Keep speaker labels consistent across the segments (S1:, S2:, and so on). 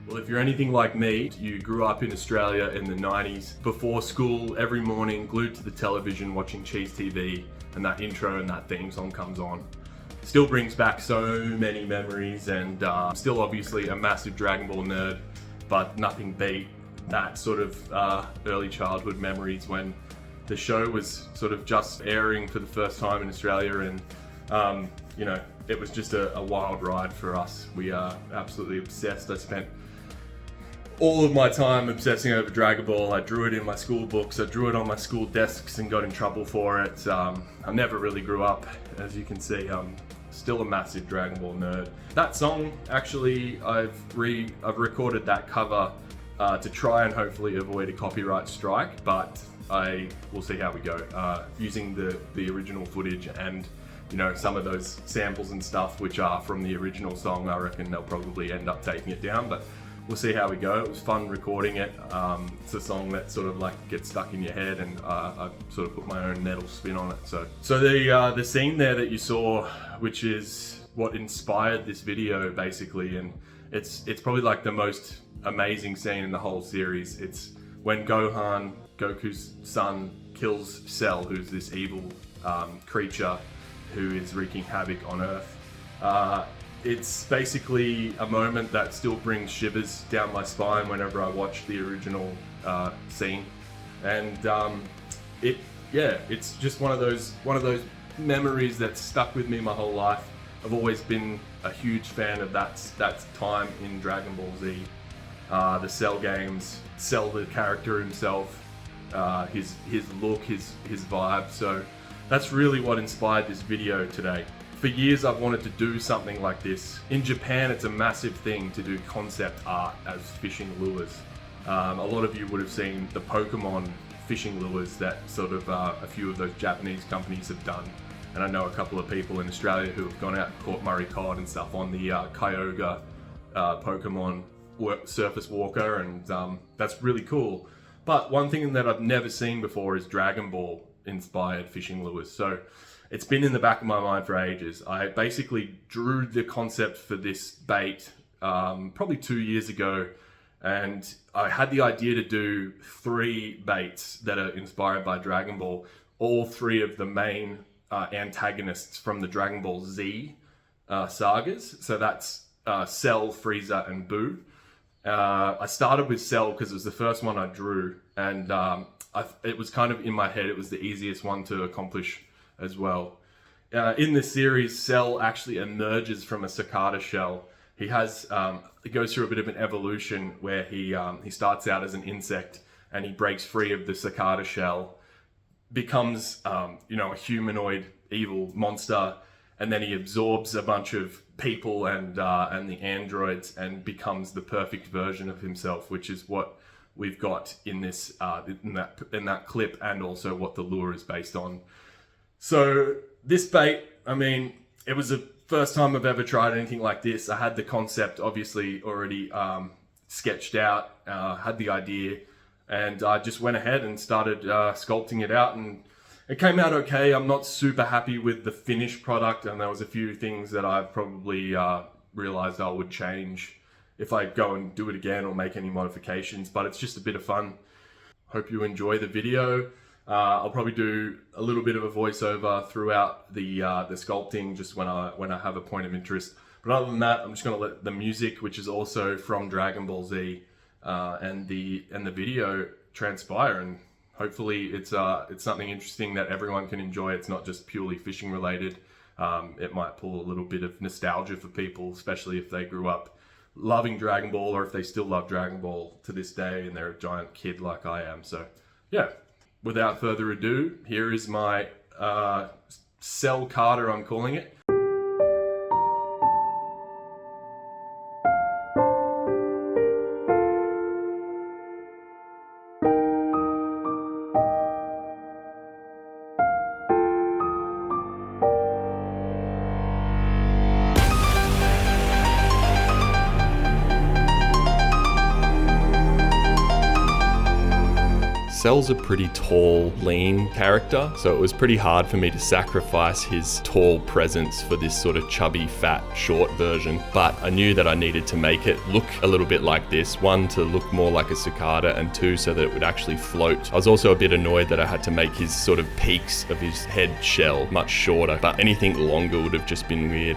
S1: Well, if you're anything like me, you grew up in Australia in the 90s, before school, every morning, glued to the television, watching Cheese TV, and that intro and that theme song comes on. Still brings back so many memories, and still obviously a massive Dragon Ball nerd, but nothing beat that sort of early childhood memories when the show was sort of just airing for the first time in Australia, and you know, it was just a wild ride for us. We are absolutely obsessed. I spent all of my time obsessing over Dragon Ball. I drew it in my school books, I drew it on my school desks and got in trouble for it. I never really grew up, as you can see. I'm still a massive Dragon Ball nerd. That song, actually, I've recorded that cover to try and hopefully avoid a copyright strike, but I will see how we go. Using the original footage and, you know, some of those samples and stuff which are from the original song, I reckon they'll probably end up taking it down, but we'll see how we go. It was fun recording it. It's a song that sort of like gets stuck in your head, and I sort of put my own metal spin on it. So the scene there that you saw, which is what inspired this video basically, and it's probably like the most amazing scene in the whole series. It's when Gohan, Goku's son, kills Cell, who's this evil creature who is wreaking havoc on Earth. It's basically a moment that still brings shivers down my spine whenever I watch the original scene, and it's just one of those memories that's stuck with me my whole life. I've always been a huge fan of that time in Dragon Ball Z, the Cell games, Cell the character himself, his look, his vibe. So that's really what inspired this video today. For years I've wanted to do something like this. In Japan it's a massive thing to do concept art as fishing lures. A lot of you would have seen the Pokemon fishing lures that sort of a few of those Japanese companies have done. And I know a couple of people in Australia who have gone out and caught Murray cod and stuff on the Kyogre Pokemon surface walker, and that's really cool. But one thing that I've never seen before is Dragon Ball inspired fishing lures. So it's been in the back of my mind for ages. I basically drew the concept for this bait probably 2 years ago, and I had the idea to do 3 baits that are inspired by Dragon Ball, all 3 of the main antagonists from the Dragon Ball Z sagas. So that's Cell, Frieza, and Boo. I started with Cell because it was the first one I drew, and it was kind of in my head. It was the easiest one to accomplish as well. In this series, Cell actually emerges from a cicada shell. He goes through a bit of an evolution where he starts out as an insect, and he breaks free of the cicada shell, becomes a humanoid evil monster, and then he absorbs a bunch of people and the androids and becomes the perfect version of himself, which is what we've got in this in that clip, and also what the lure is based on. So this bait, I mean, it was the first time I've ever tried anything like this. I had the concept obviously already sketched out, had the idea, and I just went ahead and started sculpting it out, and it came out okay. I'm not super happy with the finished product, and there was a few things that I probably realized I would change if I go and do it again or make any modifications, but it's just a bit of fun. Hope you enjoy the video. I'll probably do a little bit of a voiceover throughout the sculpting, just when I have a point of interest. But other than that, I'm just going to let the music, which is also from Dragon Ball Z, and the video transpire, and hopefully it's something interesting that everyone can enjoy. It's not just purely fishing related. It might pull a little bit of nostalgia for people, especially if they grew up loving Dragon Ball, or if they still love Dragon Ball to this day and they're a giant kid like I am. So yeah, without further ado, here is my Cell Carter, I'm calling it.
S2: Cell's a pretty tall, lean character, so it was pretty hard for me to sacrifice his tall presence for this sort of chubby, fat, short version. But I knew that I needed to make it look a little bit like this. One, to look more like a cicada, and two, so that it would actually float. I was also a bit annoyed that I had to make his sort of peaks of his head shell much shorter, but anything longer would have just been weird.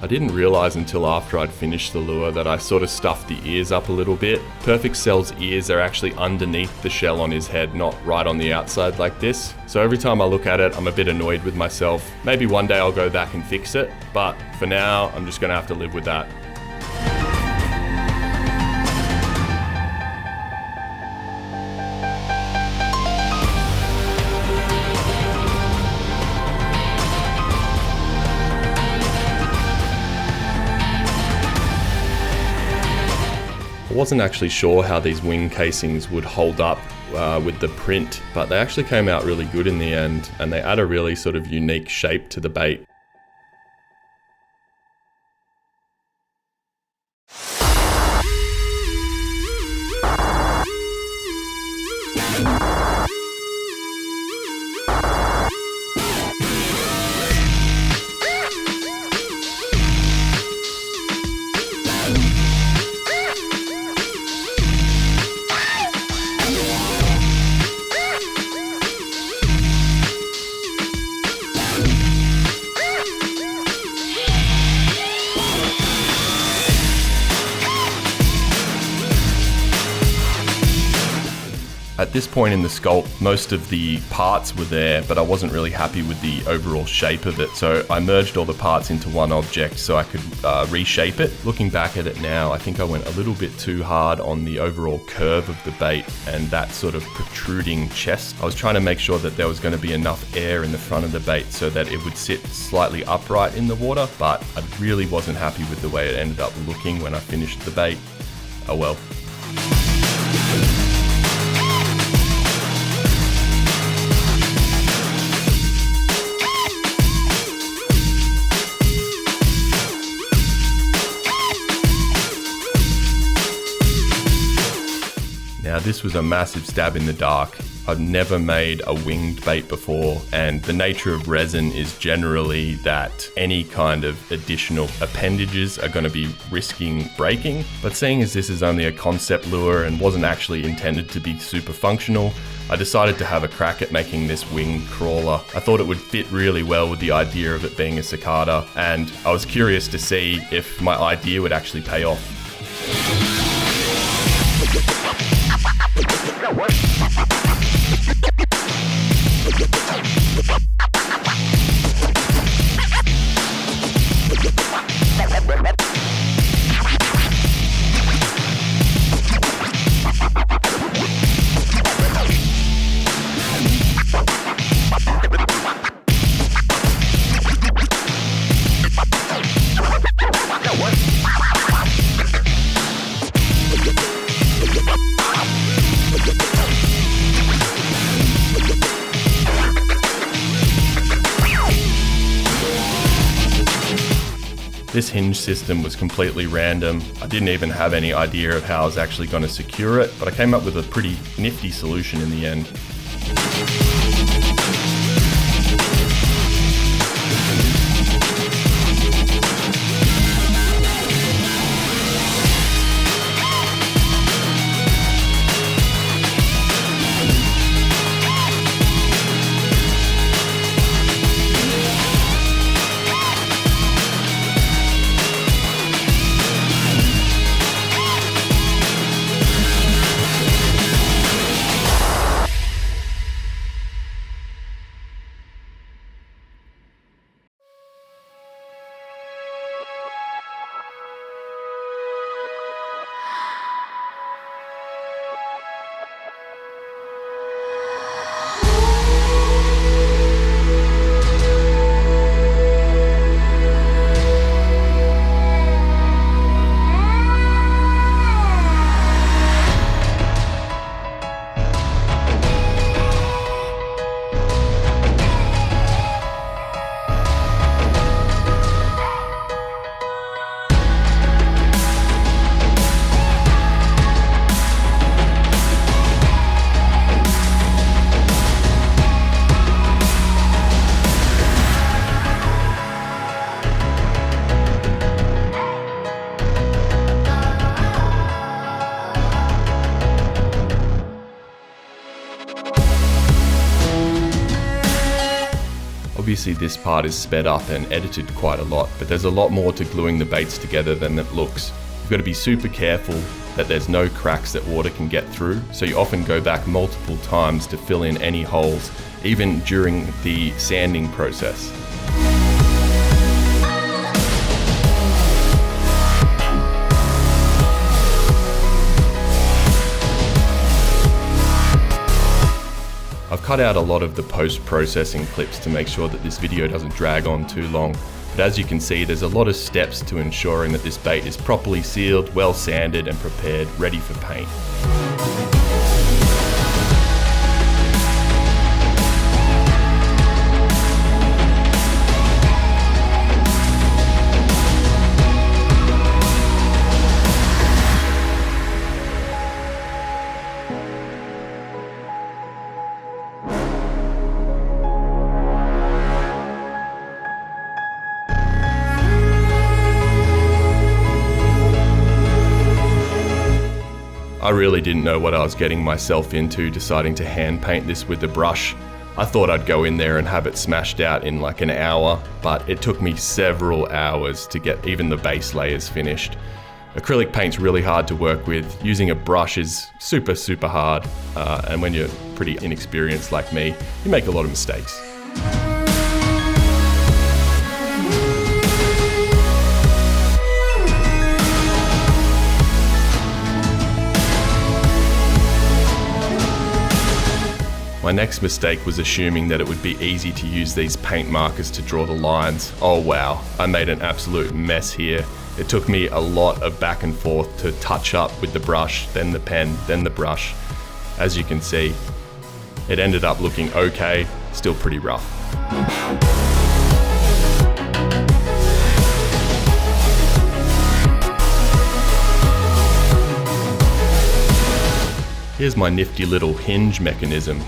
S2: I didn't realize until after I'd finished the lure that I sort of stuffed the ears up a little bit. Perfect Cell's ears are actually underneath the shell on his head, not right on the outside like this. So every time I look at it, I'm a bit annoyed with myself. Maybe one day I'll go back and fix it, but for now, I'm just gonna have to live with that. I wasn't actually sure how these wing casings would hold up with the print, but they actually came out really good in the end, and they add a really sort of unique shape to the bait. At this point in the sculpt, most of the parts were there, but I wasn't really happy with the overall shape of it, so I merged all the parts into one object so I could reshape it. Looking back at it now, I think I went a little bit too hard on the overall curve of the bait and that sort of protruding chest. I was trying to make sure that there was going to be enough air in the front of the bait so that it would sit slightly upright in the water, but I really wasn't happy with the way it ended up looking when I finished the bait. Oh well. Now this was a massive stab in the dark. I've never made a winged bait before, and the nature of resin is generally that any kind of additional appendages are going to be risking breaking. But seeing as this is only a concept lure and wasn't actually intended to be super functional, I decided to have a crack at making this winged crawler. I thought it would fit really well with the idea of it being a cicada, and I was curious to see if my idea would actually pay off. This hinge system was completely random. I didn't even have any idea of how I was actually going to secure it, but I came up with a pretty nifty solution in the end. Obviously this part is sped up and edited quite a lot, but there's a lot more to gluing the baits together than it looks. You've got to be super careful that there's no cracks that water can get through, so you often go back multiple times to fill in any holes, even during the sanding process. I've cut out a lot of the post-processing clips to make sure that this video doesn't drag on too long, but as you can see there's a lot of steps to ensuring that this bait is properly sealed, well sanded and prepared, ready for paint. I really didn't know what I was getting myself into deciding to hand paint this with the brush. I thought I'd go in there and have it smashed out in like an hour, but it took me several hours to get even the base layers finished. Acrylic paint's really hard to work with. Using a brush is super hard, and when you're pretty inexperienced like me, you make a lot of mistakes. My next mistake was assuming that it would be easy to use these paint markers to draw the lines. Oh wow, I made an absolute mess here. It took me a lot of back and forth to touch up with the brush, then the pen, then the brush. As you can see, it ended up looking okay, still pretty rough. Here's my nifty little hinge mechanism.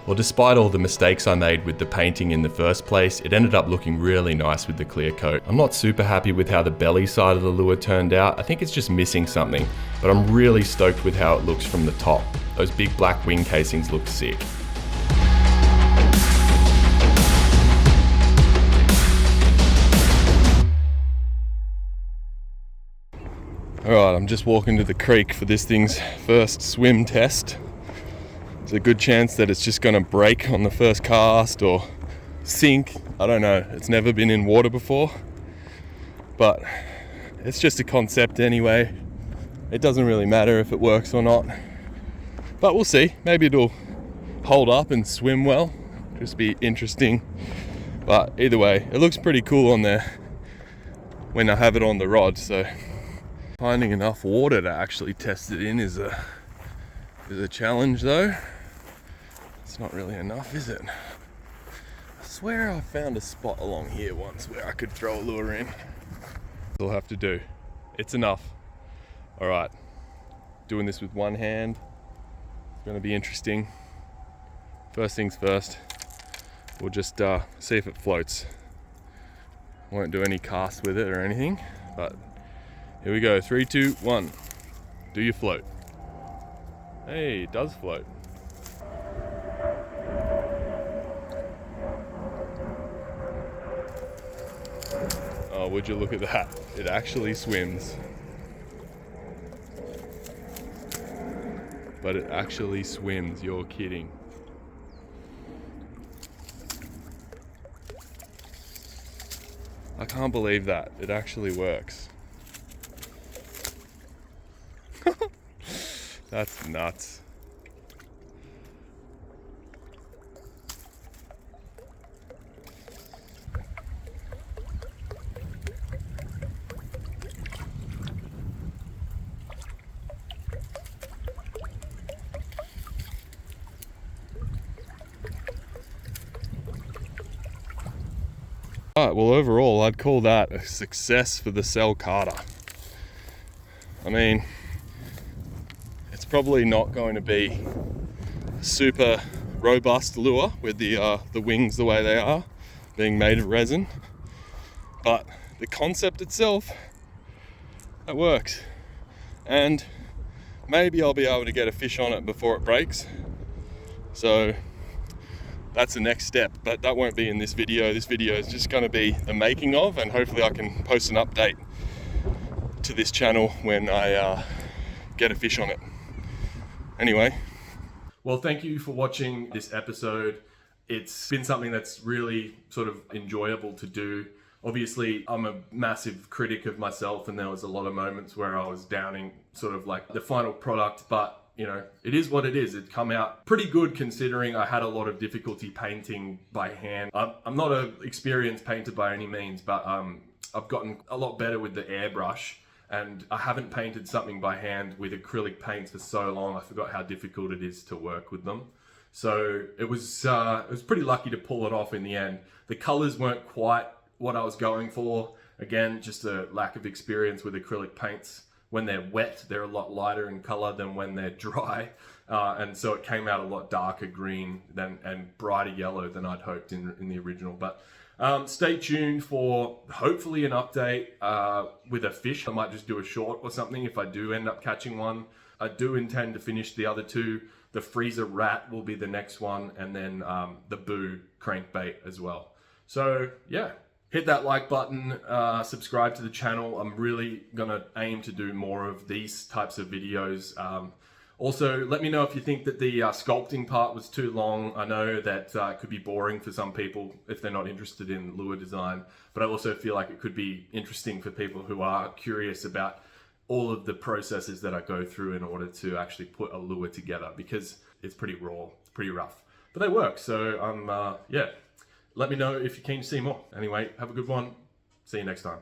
S2: Well, despite all the mistakes I made with the painting in the first place, it ended up looking really nice with the clear coat. I'm not super happy with how the belly side of the lure turned out. I think it's just missing something, but I'm really stoked with how it looks from the top. Those big black wing casings look sick. Alright, I'm just walking to the creek for this thing's first swim test. There's a good chance that it's just going to break on the first cast or sink. I don't know, it's never been in water before, but it's just a concept anyway. It doesn't really matter if it works or not, but we'll see. Maybe it'll hold up and swim well, just be interesting. But either way, it looks pretty cool on there when I have it on the rod, so finding enough water to actually test it in is a Bit of a challenge though. It's not really enough, is it? I swear I found a spot along here once where I could throw a lure in. I'll have to do. It's enough. All right, doing this with one hand. It's gonna be interesting. First things first, we'll just see if it floats. Won't do any casts with it or anything, but here we go. 3, 2, 1. Do you float? Hey, it does float. Oh, would you look at that? It actually swims. But it actually swims, you're kidding. I can't believe that. It actually works. That's nuts. Alright, well overall I'd call that a success for the cell carter. I mean, it's probably not going to be a super robust lure with the wings the way they are, being made of resin, but the concept itself, it works. And maybe I'll be able to get a fish on it before it breaks. So that's the next step, but that won't be in this video. This video is just going to be the making of, and hopefully I can post an update to this channel when I get a fish on it. Anyway.
S1: Well, thank you for watching this episode. It's been something that's really sort of enjoyable to do. Obviously, I'm a massive critic of myself, and there was a lot of moments where I was downing sort of like the final product, but you know, it is what it is. It come out pretty good considering I had a lot of difficulty painting by hand. I'm not an experienced painter by any means, but I've gotten a lot better with the airbrush, and I haven't painted something by hand with acrylic paints for so long. I forgot how difficult it is to work with them. So it was pretty lucky to pull it off in the end. The colors weren't quite what I was going for. Again, just a lack of experience with acrylic paints. When they're wet, they're a lot lighter in color than when they're dry. And so it came out a lot darker green and brighter yellow than I'd hoped in the original. But stay tuned for hopefully an update with a fish. I might just do a short or something if I do end up catching one. I do intend to finish the other two. The freezer rat will be the next one, and then the boo crankbait as well. So yeah. Hit that like button, subscribe to the channel. I'm really gonna aim to do more of these types of videos. Also, let me know if you think that the sculpting part was too long. I know that it could be boring for some people if they're not interested in lure design, but I also feel like it could be interesting for people who are curious about all of the processes that I go through in order to actually put a lure together, because it's pretty raw, it's pretty rough, but they work. So yeah. Let me know if you're keen to see more. Anyway, have a good one. See you next time.